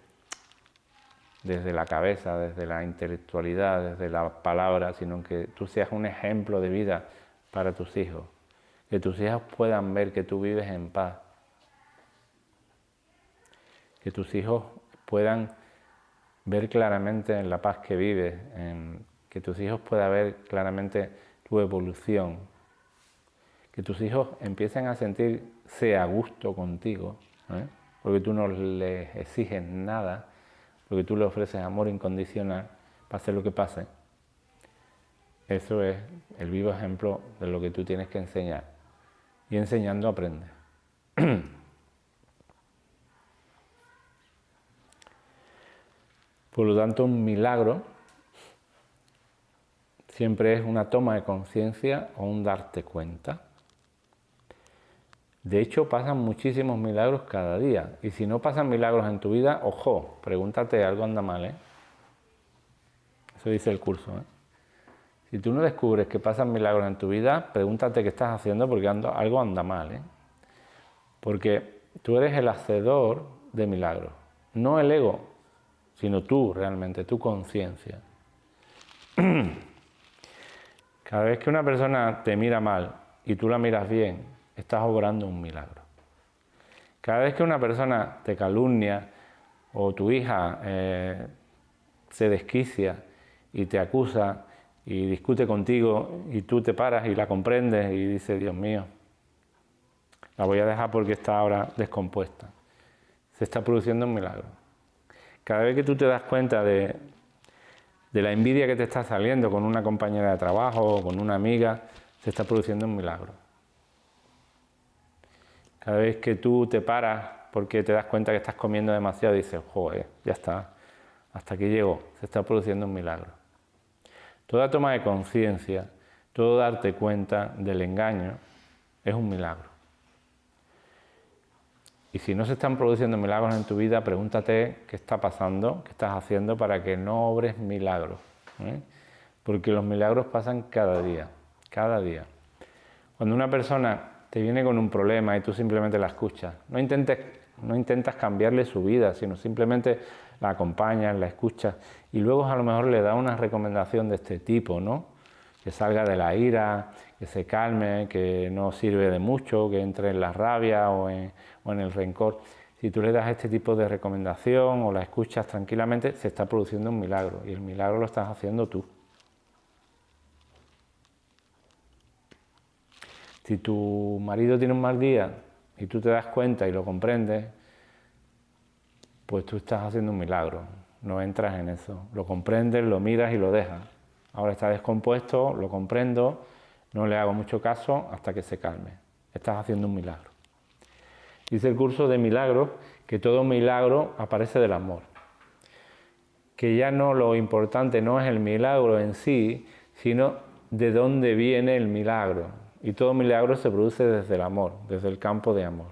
desde la cabeza, desde la intelectualidad, desde la palabra, sino que tú seas un ejemplo de vida para tus hijos. Que tus hijos puedan ver que tú vives en paz. Que tus hijos puedan ver claramente en la paz que vives, que tus hijos puedan ver claramente tu evolución. Que tus hijos empiecen a sentirse a gusto contigo, porque tú no les exiges nada, porque tú le ofreces amor incondicional, pase lo que pase. Eso es el vivo ejemplo de lo que tú tienes que enseñar. Y enseñando aprendes. Por lo tanto, un milagro siempre es una toma de conciencia o un darte cuenta. De hecho, pasan muchísimos milagros cada día. Y si no pasan milagros en tu vida, ojo, pregúntate, algo anda mal, Eso dice el curso, Si tú no descubres que pasan milagros en tu vida, pregúntate qué estás haciendo porque algo anda mal, Porque tú eres el hacedor de milagros, no el ego, sino tú realmente, tu conciencia. Cada vez que una persona te mira mal y tú la miras bien, estás obrando un milagro. Cada vez que una persona te calumnia o tu hija se desquicia y te acusa y discute contigo y tú te paras y la comprendes y dices, Dios mío, la voy a dejar porque está ahora descompuesta. Se está produciendo un milagro. Cada vez que tú te das cuenta de la envidia que te está saliendo con una compañera de trabajo o con una amiga, se está produciendo un milagro. Cada vez que tú te paras porque te das cuenta que estás comiendo demasiado, dices, joder, ya está, hasta aquí llego, se está produciendo un milagro. Toda toma de conciencia, todo darte cuenta del engaño, es un milagro. Y si no se están produciendo milagros en tu vida, pregúntate qué está pasando, qué estás haciendo para que no obres milagros. Porque los milagros pasan cada día, cada día. Cuando una persona te viene con un problema y tú simplemente la escuchas, no intentas cambiarle su vida, sino simplemente la acompañas, la escuchas y luego a lo mejor le das una recomendación de este tipo, ¿no? Que salga de la ira, que se calme, que no sirve de mucho, que entre en la rabia o en el rencor. Si tú le das este tipo de recomendación o la escuchas tranquilamente, se está produciendo un milagro y el milagro lo estás haciendo tú. Si tu marido tiene un mal día y tú te das cuenta y lo comprendes, pues tú estás haciendo un milagro, no entras en eso. Lo comprendes, lo miras y lo dejas. Ahora está descompuesto, lo comprendo, no le hago mucho caso hasta que se calme. Estás haciendo un milagro. Dice el curso de milagros que todo milagro aparece del amor. Que ya no lo importante no es el milagro en sí, sino de dónde viene el milagro. Y todo milagro se produce desde el amor, desde el campo de amor.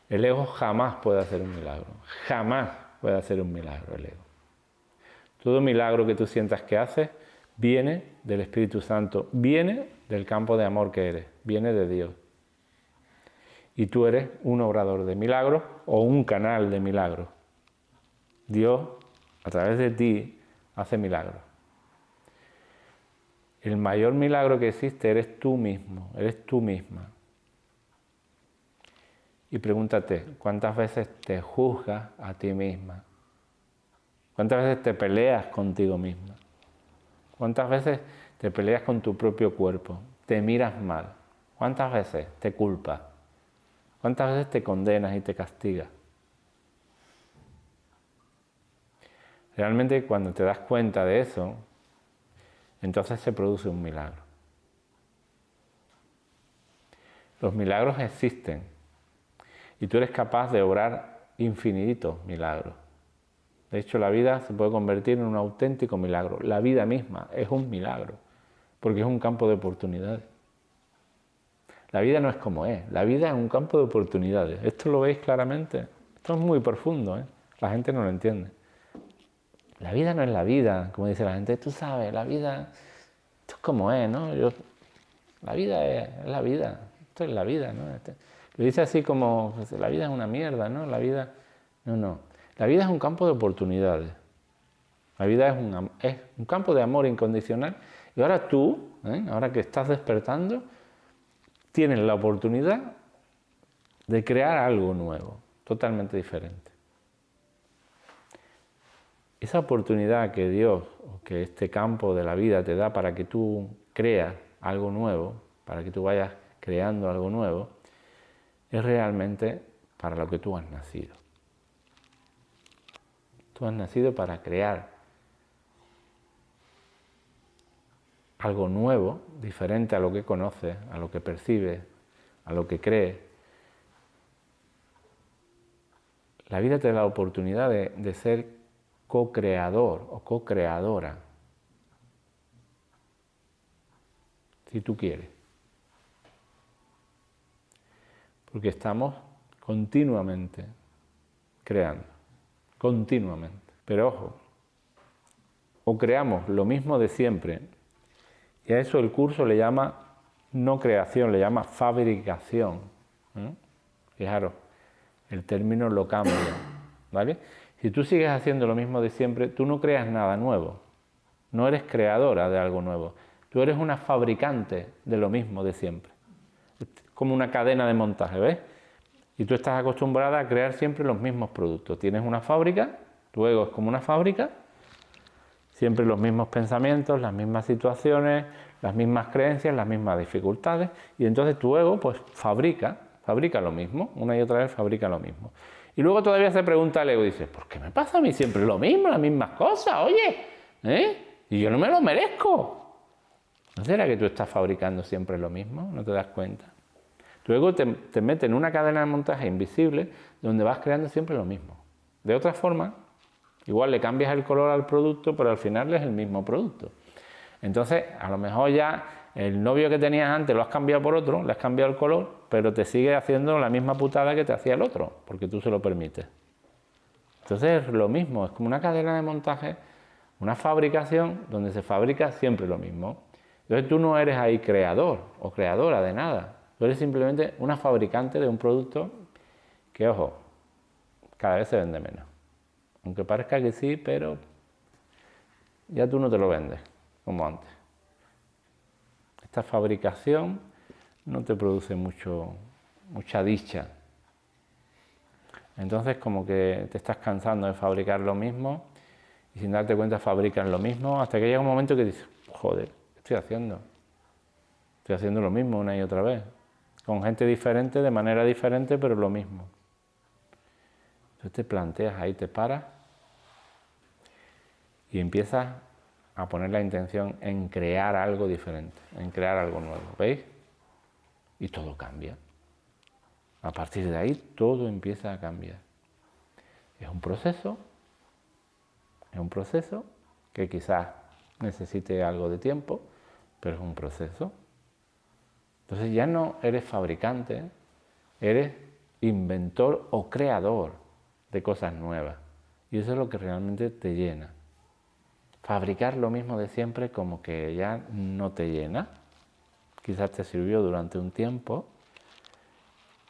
El ego jamás puede hacer un milagro. Jamás puede hacer un milagro el ego. Todo milagro que tú sientas que haces viene del Espíritu Santo, viene del campo de amor que eres, viene de Dios. Y tú eres un obrador de milagros o un canal de milagros. Dios, a través de ti, hace milagros. El mayor milagro que existe eres tú mismo, eres tú misma. Y pregúntate, ¿cuántas veces te juzgas a ti misma? ¿Cuántas veces te peleas contigo misma? ¿Cuántas veces te peleas con tu propio cuerpo? Te miras mal. ¿Cuántas veces te culpas? ¿Cuántas veces te condenas y te castigas? Realmente cuando te das cuenta de eso, entonces se produce un milagro. Los milagros existen y tú eres capaz de obrar infinitos milagros. De hecho, la vida se puede convertir en un auténtico milagro. La vida misma es un milagro, porque es un campo de oportunidades. La vida no es como es, la vida es un campo de oportunidades. Esto lo veis claramente. Esto es muy profundo, ¿eh? La gente no lo entiende. La vida no es la vida, como dice la gente. Tú sabes, la vida, esto es como es, ¿no? La vida es la vida, esto es la vida, ¿no? Lo dice así como, pues, la vida es una mierda, ¿no? La vida, no. La vida es un campo de oportunidades. La vida es un campo de amor incondicional. Y ahora tú, ahora que estás despertando, tienes la oportunidad de crear algo nuevo, totalmente diferente. Esa oportunidad que Dios o que este campo de la vida te da para que tú creas algo nuevo, para que tú vayas creando algo nuevo, es realmente para lo que tú has nacido. Tú has nacido para crear algo nuevo, diferente a lo que conoces, a lo que percibes, a lo que crees. La vida te da la oportunidad de ser co-creador o co-creadora, si tú quieres. Porque estamos continuamente creando, continuamente. Pero ojo, o creamos lo mismo de siempre, y a eso el curso le llama no creación, le llama fabricación. Fijaros, el término lo cambia, ¿vale? Si tú sigues haciendo lo mismo de siempre, tú no creas nada nuevo, no eres creadora de algo nuevo, tú eres una fabricante de lo mismo de siempre. Es como una cadena de montaje, ¿ves? Y tú estás acostumbrada a crear siempre los mismos productos. Tienes una fábrica, tu ego es como una fábrica, siempre los mismos pensamientos, las mismas situaciones, las mismas creencias, las mismas dificultades, y entonces tu ego pues fabrica lo mismo, una y otra vez fabrica lo mismo. Y luego todavía se pregunta el ego y dice, ¿por qué me pasa a mí siempre lo mismo, las mismas cosas? Oye, y yo no me lo merezco. ¿No será que tú estás fabricando siempre lo mismo? ¿No te das cuenta? Tu ego te mete en una cadena de montaje invisible donde vas creando siempre lo mismo. De otra forma, igual le cambias el color al producto, pero al final es el mismo producto. Entonces, a lo mejor ya el novio que tenías antes lo has cambiado por otro, le has cambiado el color, pero te sigue haciendo la misma putada que te hacía el otro, porque tú se lo permites. Entonces es lo mismo, es como una cadena de montaje, una fabricación donde se fabrica siempre lo mismo. Entonces tú no eres ahí creador o creadora de nada, tú eres simplemente una fabricante de un producto que, ojo, cada vez se vende menos. Aunque parezca que sí, pero ya tú no te lo vendes como antes. Esta fabricación no te produce mucha dicha. Entonces como que te estás cansando de fabricar lo mismo y sin darte cuenta fabricas lo mismo hasta que llega un momento que dices, joder, ¿qué estoy haciendo? Estoy haciendo lo mismo una y otra vez, con gente diferente, de manera diferente, pero lo mismo. Entonces te planteas ahí, te paras y empiezas a poner la intención en crear algo diferente, en crear algo nuevo, ¿veis? Y todo cambia. A partir de ahí todo empieza a cambiar. Es un proceso que quizás necesite algo de tiempo, pero es un proceso. Entonces ya no eres fabricante, eres inventor o creador de cosas nuevas. Y eso es lo que realmente te llena. Fabricar lo mismo de siempre como que ya no te llena. Quizás te sirvió durante un tiempo,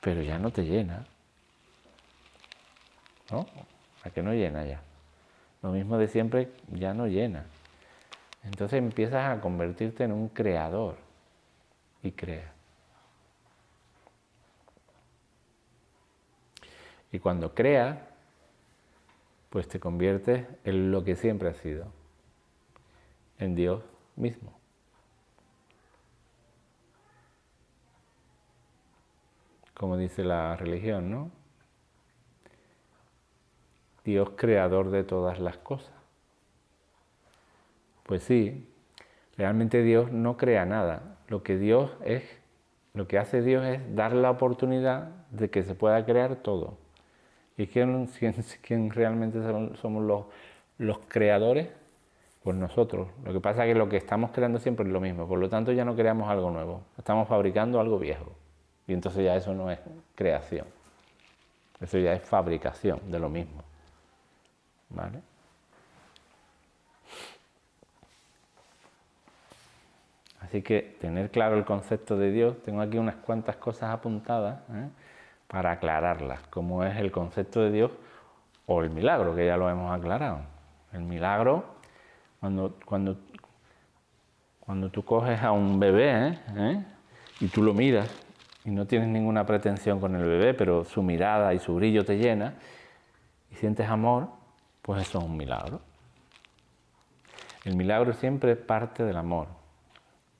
pero ya no te llena. ¿No? ¿A que no llena ya? Lo mismo de siempre ya no llena. Entonces empiezas a convertirte en un creador y creas. Y cuando creas, pues te conviertes en lo que siempre has sido, en Dios mismo. Como dice la religión, ¿no? Dios creador de todas las cosas. Pues sí, realmente Dios no crea nada. Lo que hace Dios es dar la oportunidad de que se pueda crear todo. ¿Y quién realmente somos los creadores? Pues nosotros. Lo que pasa es que lo que estamos creando siempre es lo mismo, por lo tanto ya no creamos algo nuevo, estamos fabricando algo viejo. Y entonces ya eso no es creación, eso ya es fabricación de lo mismo. ¿Vale? Así que tener claro el concepto de Dios, tengo aquí unas cuantas cosas apuntadas, para aclararlas, como es el concepto de Dios o el milagro, que ya lo hemos aclarado. El milagro, cuando tú coges a un bebé y tú lo miras y no tienes ninguna pretensión con el bebé, pero su mirada y su brillo te llena y sientes amor, pues eso es un milagro. El milagro siempre parte del amor.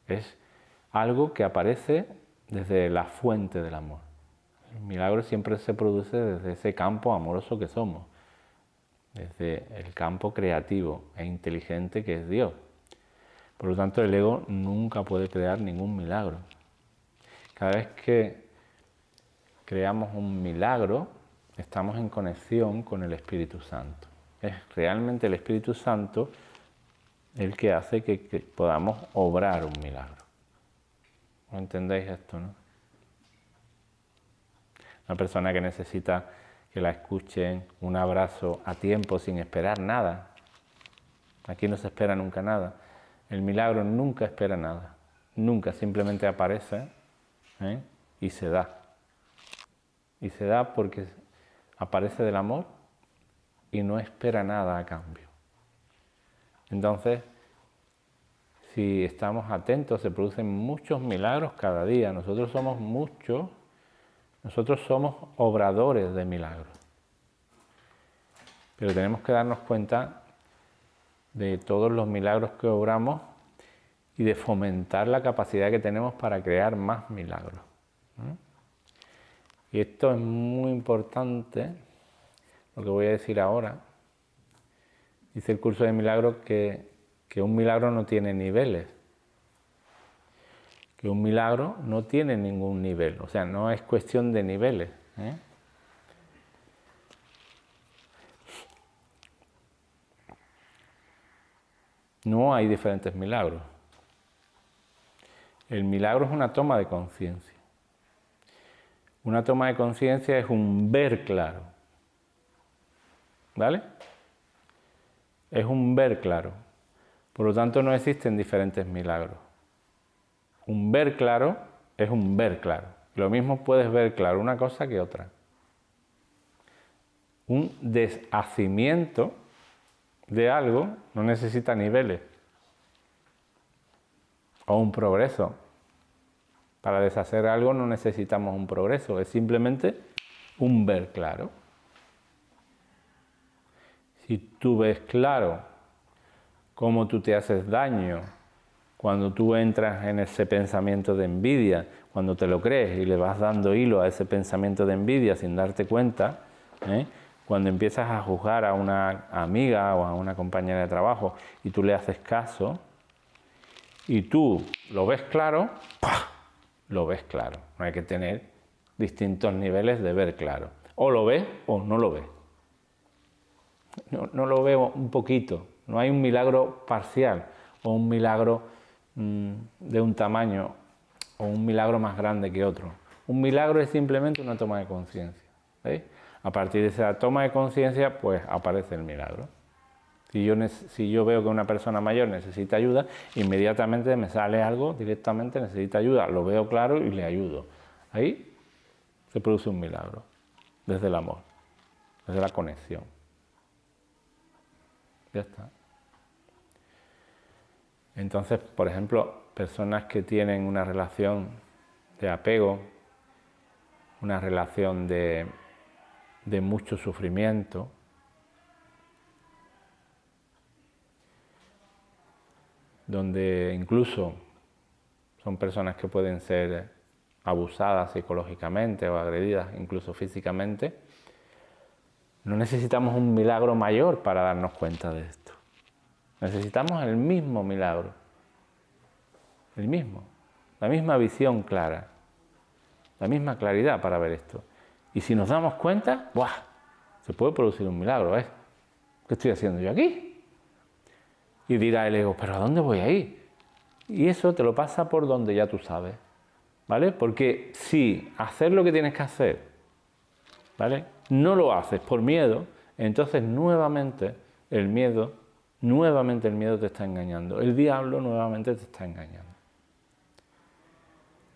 Es algo que aparece desde la fuente del amor. El milagro siempre se produce desde ese campo amoroso que somos, desde el campo creativo e inteligente que es Dios. Por lo tanto, el ego nunca puede crear ningún milagro. Cada vez que creamos un milagro, estamos en conexión con el Espíritu Santo. Es realmente el Espíritu Santo el que hace que podamos obrar un milagro. ¿No entendéis esto, no? Una persona que necesita que la escuchen, un abrazo a tiempo sin esperar nada. Aquí no se espera nunca nada. El milagro nunca espera nada. Nunca, simplemente aparece y se da. Y se da porque aparece del amor y no espera nada a cambio. Entonces, si estamos atentos, se producen muchos milagros cada día. Nosotros somos obradores de milagros. Pero tenemos que darnos cuenta de todos los milagros que obramos y de fomentar la capacidad que tenemos para crear más milagros. Y esto es muy importante, lo que voy a decir ahora. Dice el curso de milagros que un milagro no tiene niveles. Que un milagro no tiene ningún nivel, o sea, no es cuestión de niveles. No hay diferentes milagros. El milagro es una toma de conciencia. Una toma de conciencia es un ver claro. ¿Vale? Es un ver claro. Por lo tanto, no existen diferentes milagros. Un ver claro es un ver claro. Lo mismo puedes ver claro una cosa que otra. Un deshacimiento de algo no necesita niveles. O un progreso. Para deshacer algo no necesitamos un progreso, es simplemente un ver claro. Si tú ves claro cómo tú te haces daño, cuando tú entras en ese pensamiento de envidia, cuando te lo crees y le vas dando hilo a ese pensamiento de envidia sin darte cuenta, cuando empiezas a juzgar a una amiga o a una compañera de trabajo y tú le haces caso y tú lo ves claro, ¡pah!, lo ves claro. No hay que tener distintos niveles de ver claro. O lo ves o no lo ves. No lo veo un poquito. No hay un milagro parcial o un milagro de un tamaño o un milagro más grande que otro. Un milagro es simplemente una toma de conciencia. ¿Veis? A partir de esa toma de conciencia, pues aparece el milagro. Si yo veo que una persona mayor necesita ayuda, inmediatamente me sale algo, directamente necesita ayuda, lo veo claro y le ayudo. Ahí se produce un milagro, desde el amor, desde la conexión. Ya está. Entonces, por ejemplo, personas que tienen una relación de apego, una relación de mucho sufrimiento, donde incluso son personas que pueden ser abusadas psicológicamente o agredidas incluso físicamente, no necesitamos un milagro mayor para darnos cuenta de esto. Necesitamos el mismo milagro, el mismo, la misma visión clara, la misma claridad para ver esto. Y si nos damos cuenta, ¡buah!, se puede producir un milagro, ¿ves? ¿Qué estoy haciendo yo aquí? Y dirá el ego, ¿pero a dónde voy a ir? Y eso te lo pasa por donde ya tú sabes, ¿vale? Porque si hacer lo que tienes que hacer, ¿vale?, no lo haces por miedo, entonces nuevamente el miedo te está engañando. El diablo nuevamente te está engañando.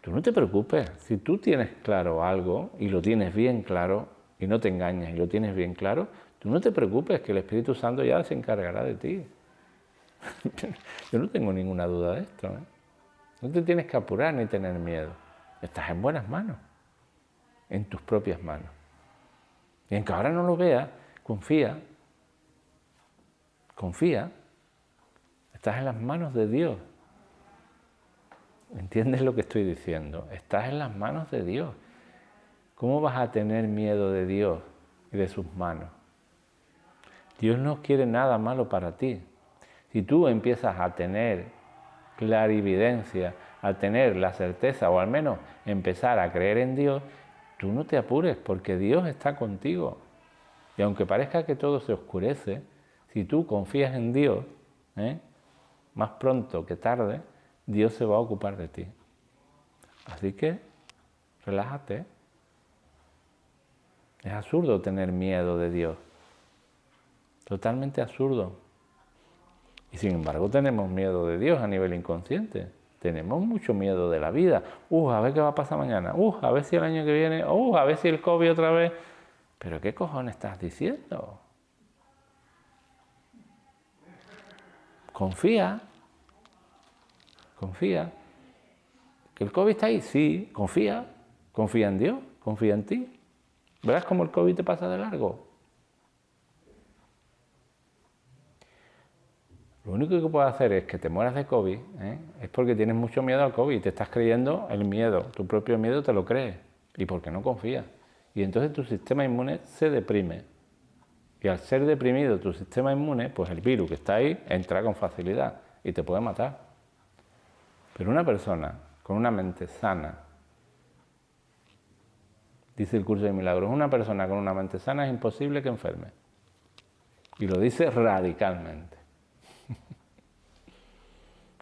Tú no te preocupes, si tú tienes claro algo y lo tienes bien claro y no te engañas y lo tienes bien claro, tú no te preocupes que el Espíritu Santo ya se encargará de ti. Yo no tengo ninguna duda de esto, ¿eh? No te tienes que apurar ni tener miedo. Estás en buenas manos, en tus propias manos. Y aunque ahora no lo veas, confía. Confía. Estás en las manos de Dios. ¿Entiendes lo que estoy diciendo? Estás en las manos de Dios. ¿Cómo vas a tener miedo de Dios y de sus manos? Dios no quiere nada malo para ti. Si tú empiezas a tener clarividencia, a tener la certeza, o al menos empezar a creer en Dios, tú no te apures, porque Dios está contigo. Y aunque parezca que todo se oscurece, si tú confías en Dios, más pronto que tarde, Dios se va a ocupar de ti. Así que, relájate. Es absurdo tener miedo de Dios. Totalmente absurdo. Y sin embargo tenemos miedo de Dios a nivel inconsciente. Tenemos mucho miedo de la vida. A ver qué va a pasar mañana. A ver si el año que viene. A ver si el COVID otra vez. ¿Pero qué cojones estás diciendo? Confía. Confía. ¿Que el COVID está ahí? Sí, confía. Confía en Dios. Confía en ti. ¿Verás cómo el COVID te pasa de largo? Lo único que puedes hacer es que te mueras de COVID, es porque tienes mucho miedo al COVID, te estás creyendo el miedo, tu propio miedo te lo crees, y porque no confías. Y entonces tu sistema inmune se deprime. Y al ser deprimido tu sistema inmune, pues el virus que está ahí entra con facilidad y te puede matar. Pero una persona con una mente sana, dice el curso de milagros, una persona con una mente sana es imposible que enferme. Y lo dice radicalmente.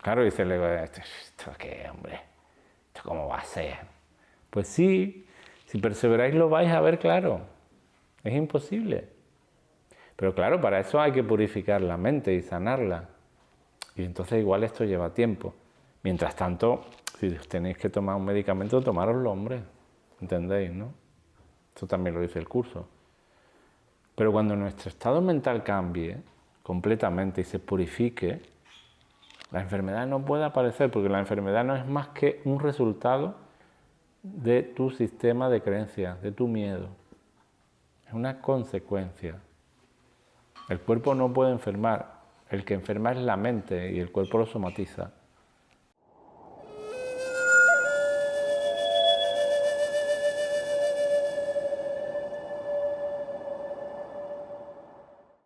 Claro, dice el ego, ¿esto qué, hombre? ¿Esto cómo va a ser? Pues sí, si perseveráis lo vais a ver claro. Es imposible. Pero claro, para eso hay que purificar la mente y sanarla. Y entonces igual esto lleva tiempo. Mientras tanto, si tenéis que tomar un medicamento, tomároslo, hombre. ¿Entendéis, no? Esto también lo dice el curso. Pero cuando nuestro estado mental cambie completamente y se purifique, la enfermedad no puede aparecer, porque la enfermedad no es más que un resultado de tu sistema de creencias, de tu miedo. Es una consecuencia. El cuerpo no puede enfermar. El que enferma es la mente y el cuerpo lo somatiza.